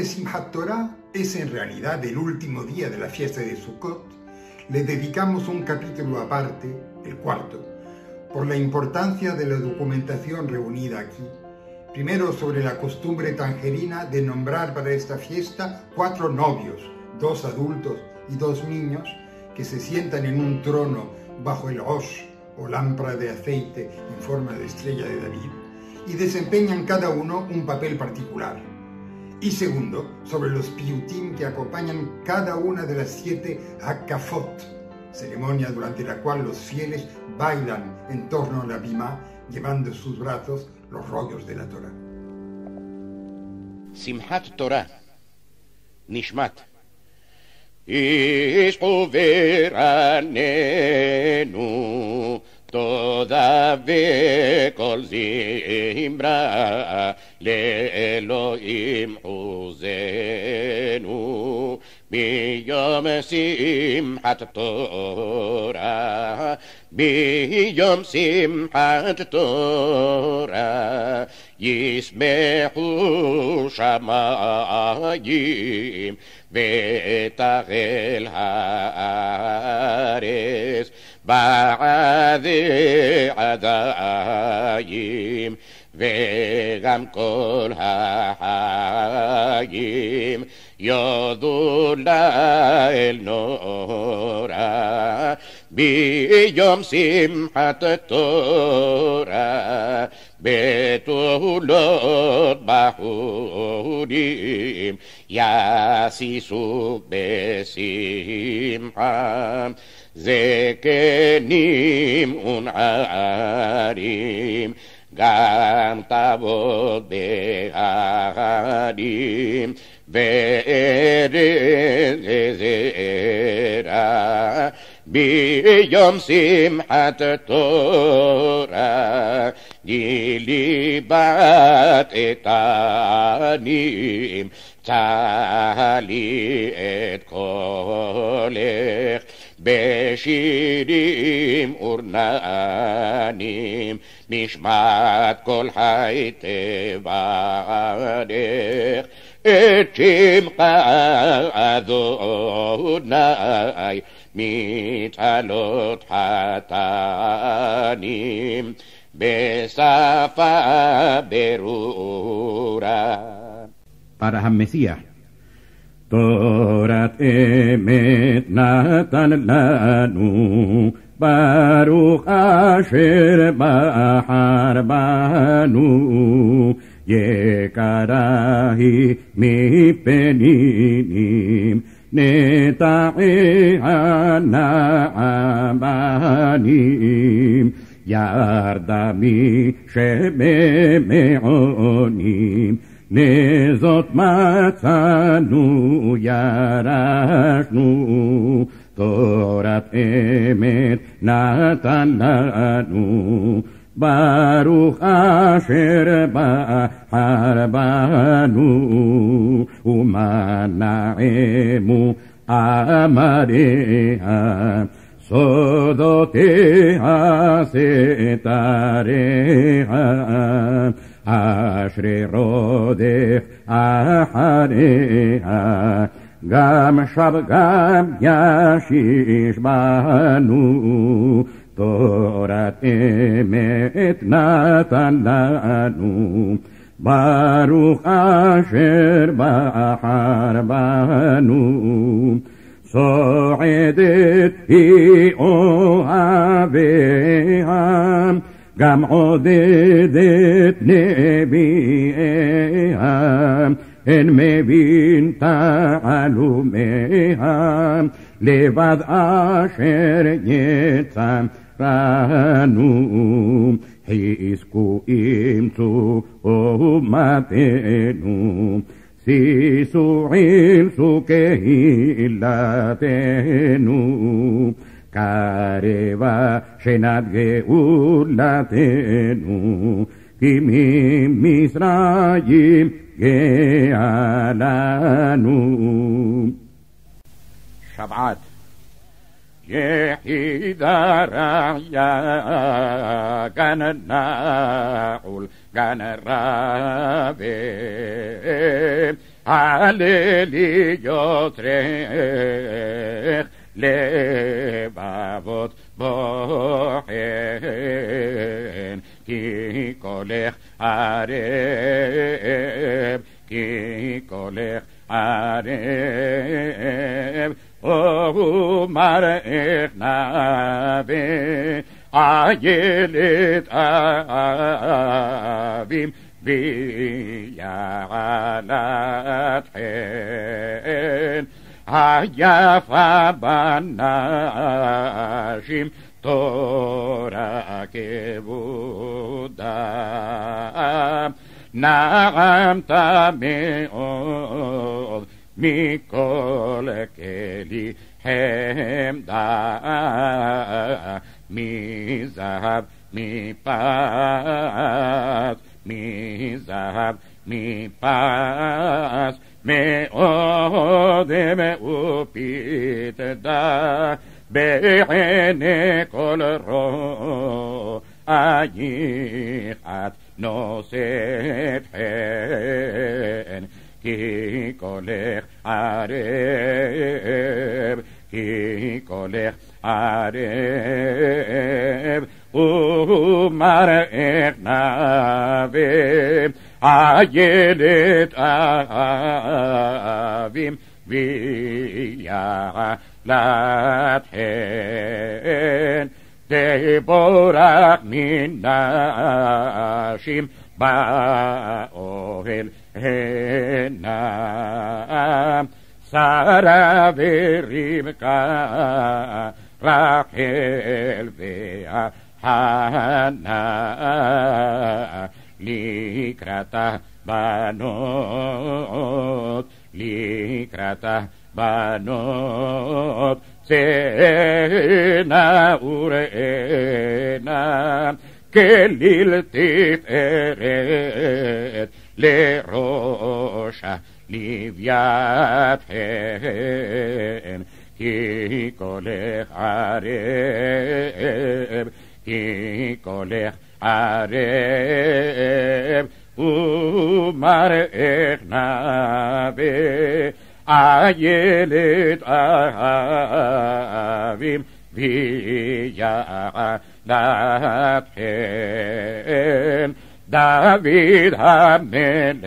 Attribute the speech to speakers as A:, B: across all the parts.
A: Porque Simchat Torah es en realidad el último día de la fiesta de Sukkot, le dedicamos un capítulo aparte, el cuarto, por la importancia de la documentación reunida aquí. Primero, sobre la costumbre tangerina de nombrar para esta fiesta 4 novios, 2 adultos y 2 niños, que se sientan en un trono bajo el Rosh o lámpara de aceite en forma de estrella de David, y desempeñan cada uno un papel particular. Y segundo, sobre los piyutim que acompañan cada una de las 7 hakafot, ceremonia durante la cual los fieles bailan en torno a la bimá, llevando en sus brazos los rollos de la Torah.
B: Simchat Torah, Nishmat. ישחו ורננו תודה וכל זמרה לאלוהים עוזנו ביום שמחת תורה ביום שמחת תורה ישמחו שמיים ותחל הארץ בעדי עדיים וגם כל החיים יודו לאל נורא ביום שמחת תורה בתולות בחורים יסיסו בשמחה זקנים ונערים גם תעבוד בהרים וארץ זרע ביום שמחת תורה גילי בת איתנים צהלי את קולך בשירים ורננים נשמת כל חי תברך את שמך אדוני מתעלות חתנים בשפה ברורה.
C: Para המסיח. תורת אמת נתן לנו, ברוך אשר בחר בנו, יקרה היא מפנינים, נטעיה נעבנים, ירדה משמעונים, נזאת מצאנו ירשנו, תורת אמת נתן לנו, ברוך אשר בחר בנו, ומנעמו עמדיה, סודותיה סתריה, אשרי רודף אחריה, גם שב גם ישיש בנו, תורת אמת נתן לנו, ברוך אשר בחר בנו, סועדת היא אוהביה, גם עודדת נביאיה, הן מבין תעלומיה, לבד אשר יצרנו, חזקו ימצאו אומתנו, שישו עילסו קהילתנו, קרבה שנת גאולתנו, כי ממצרים גאה לנו.
B: שבעת יחידה רעיה גן נעול גן רבה הללי יוצרך לבבות בוחן, כי קולך ערב, כי קולך ערב, ומראך נווה, איילת אבים, ויעלת חן, היפה בנשים, תורה כבודה, נעמת מאוד מכל כלי חמדה, מזהב מפז, מזהב מפז, מאוד מאופיתדה, בעיני כל רואייך את נושאת חן, כי קולך ערב, כי קולך ערב, ומראך נווה, איילת אבים, ויעלת חן, תבורך מנשים באוהל הנה, שרה ורבקה, רחל והנה, לקראתה בנות, לקראתה בנות, צאנה וראנה, כליל תפארת, לראשה לוויית חן, כי קולך ערב, כי קולך ערב, ומראך נווה, איילת אבים, ויעלת חן, דוד המלך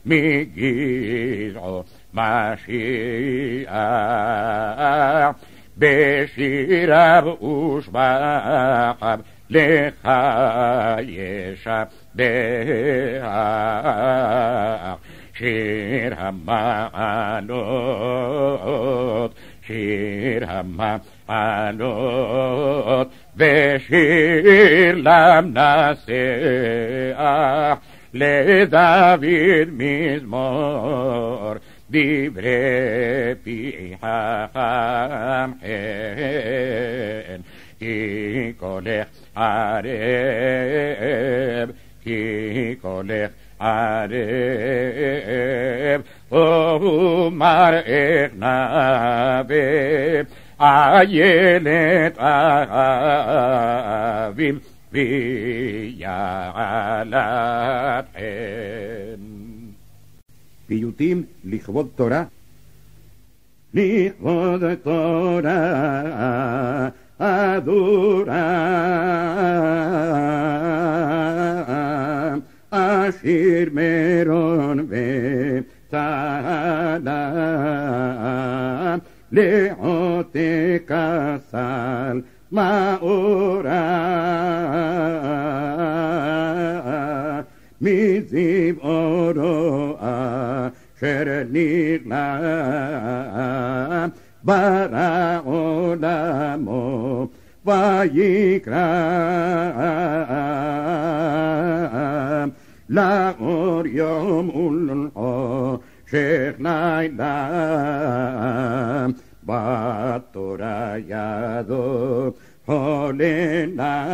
B: מגזעו משיח, בשיריו ושבחיו לך ישבח, שיר המעלות, שיר המעלות, ושיר למנסח, לדוד מזמור, דברי פי חכם חן, כי קולך ערב, כי קולך ערב, ומראך נווה, איילת אבים, ויעלת חן.
C: פיוטים לכבוד תורה. לכבוד תורה אדורה, אשיר מרון וצהלה, לעותק הסל מאורה, מזיו אורו אשר נגלה, ברא עולמו ויקרא, לאור יום ולחושך לילה, בתורה ידו חוללה,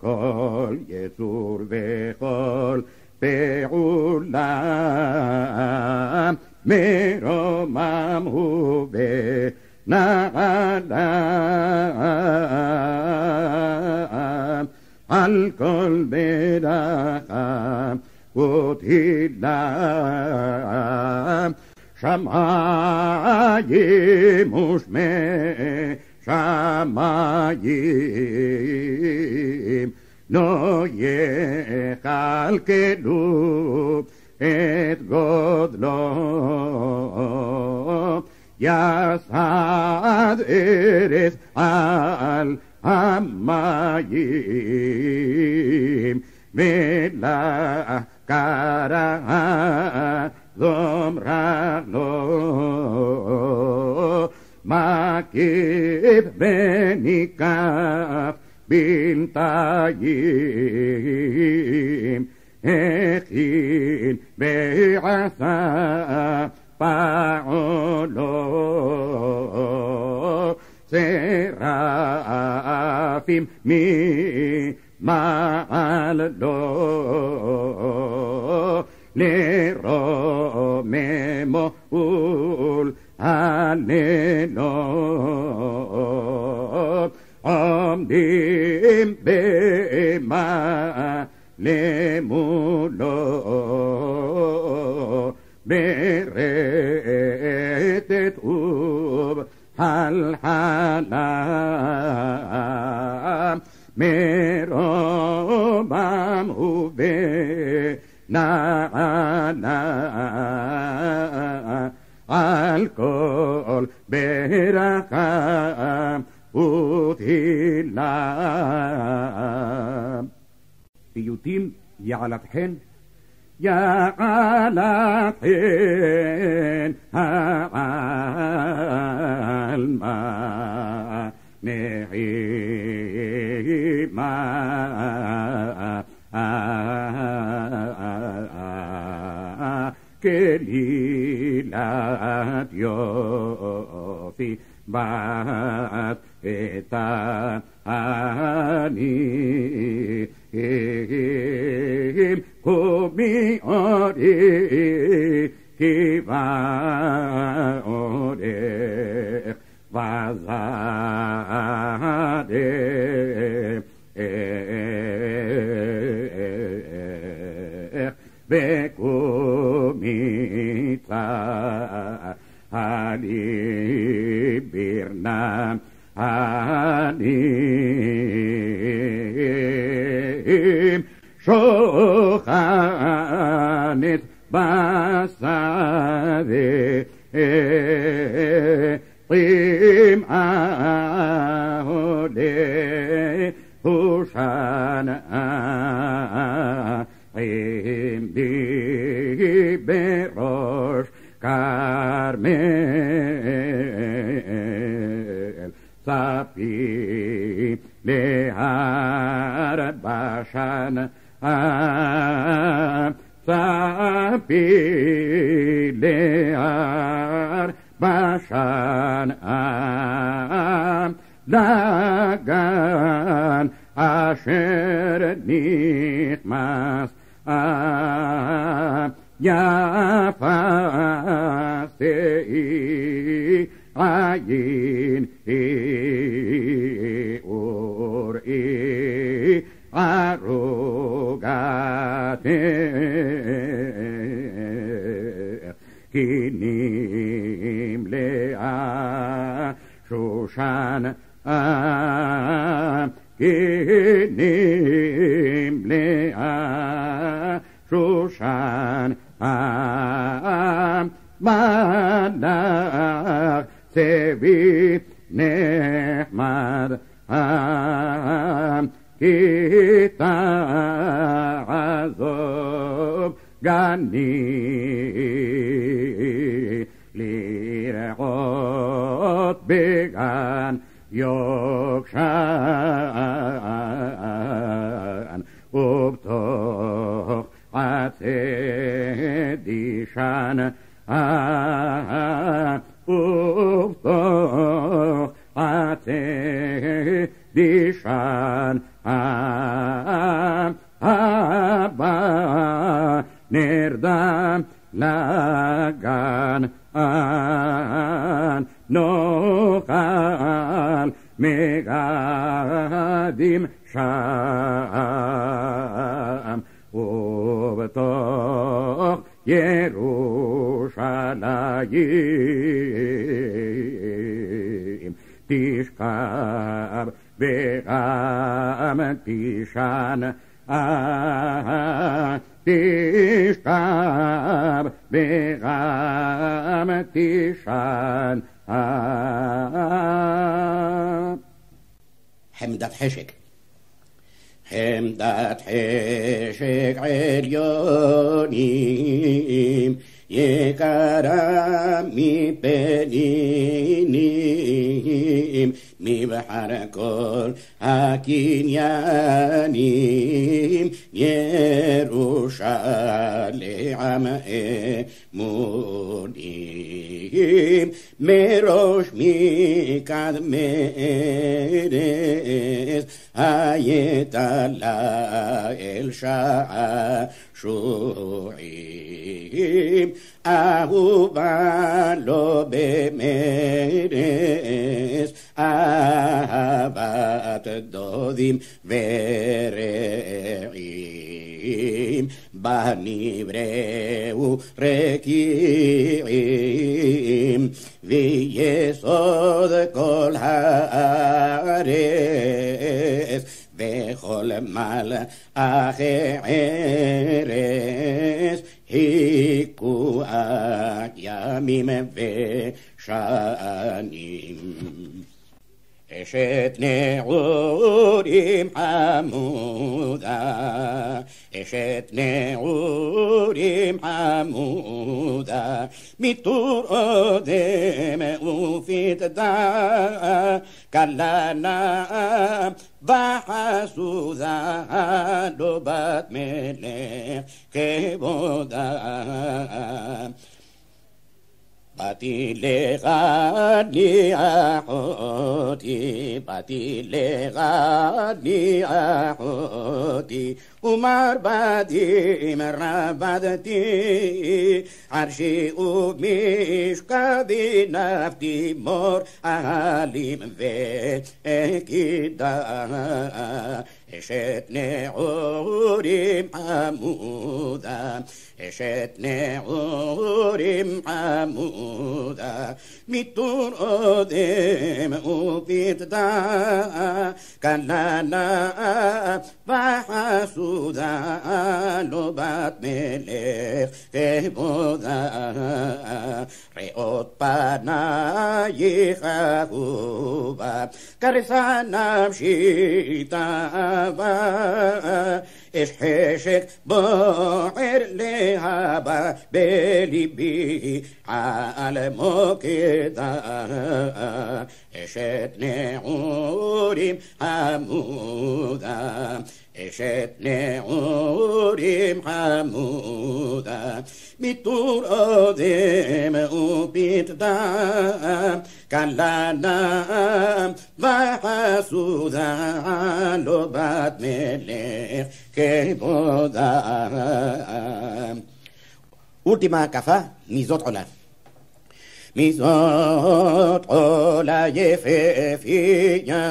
C: כל יצור וכל פעולה, מרומם הוא ונעלה, על כל מלאכה ותהילה שמיים ושמי שמיים לא יכלכלו את גודלו יסד ארץ על המים ולה קרא זומרה לו מקיף וניקח בינתיים הכין ועשה פעולו שרפים ממעלו לרוממו ולהללו עומדים במה למולו ברטט ובהלחלה מרומם ובנעלה על כל ברכה ותהילה. פיוטים יעלתכן יעלתכן העלמה נעימה כלילת יופי בת את העניים קומי אורי כי בעודך וזרם וקומי צהלי ברנם עניים שוכנת בשדה פרימאה עולה הושנה עמדי בראש כרמל צפי להר בשן צפי להר בשן לגן אשר נכנס יפה שאי עין אוראי ערוגתך כי נמלאה שושן כי נמלאה שושן מלאך צבי נחמד כי תעזוב גני לרעות בגן יוקשן ובתוך דישן ובתוך דישן הבא נרדם לגן נאכל מגדים שם ובתוך ירושלים תשכב וגם תישן תשכב וגם תישן
D: حمدة حشك حمدة حشك عليونيم يكرمي بنينيم مبحر كل هكينيانيم يروشاليم مونيم مروش ميكاد ميرس هايتالا الشاع شوعيم أهوبا لو بميرس أهبات دوديم ورعيم بني بريو ركيم ويسود كل هارس بخل مال آخرس هيكو أياميم وشانيم أشت نعوريم حمودا أشت نعوريم حمودا ميتور أدم وفيت دا كلانا بحسودا لبات ملك كبودا باتي لغاني أحوتي باتي لغاني أحوتي ومار بادي مرابدتي عرشي ومش قادي نفتي مور أهاليم وكدا أشت نعوريم حمودا أشت نعوريم حمودا ميتون أدم وبيتدا كلانا بحسودا لبات ملك كبودا رئوت بانا يخاكوبا كرسانا مشيتا إش حشك بعر لهابا بلبي على موكدا إشت نعوريم حمودا إشت نعوريم حمودا ميتور أدم وبيتدا كلانا بحسودا لبات ملك كبودا Última cafá, Mizot Ola. ميزات علا يففيا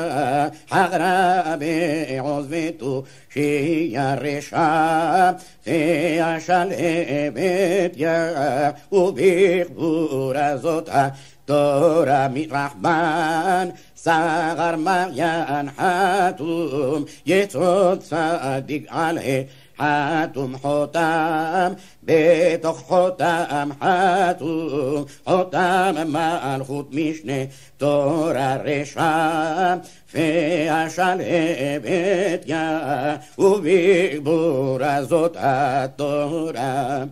D: حغرا بعزبتو شيا رشا في شلبت يا وبيخبور زوتا تورا ميرحمان صغر مريان حاتم يتوت صادق عليه حاتم حتام בתוך חותם חתום, חותם מלכות משנה, תורה רשע, והשלהבת יה, ובגבורה זאת התורה.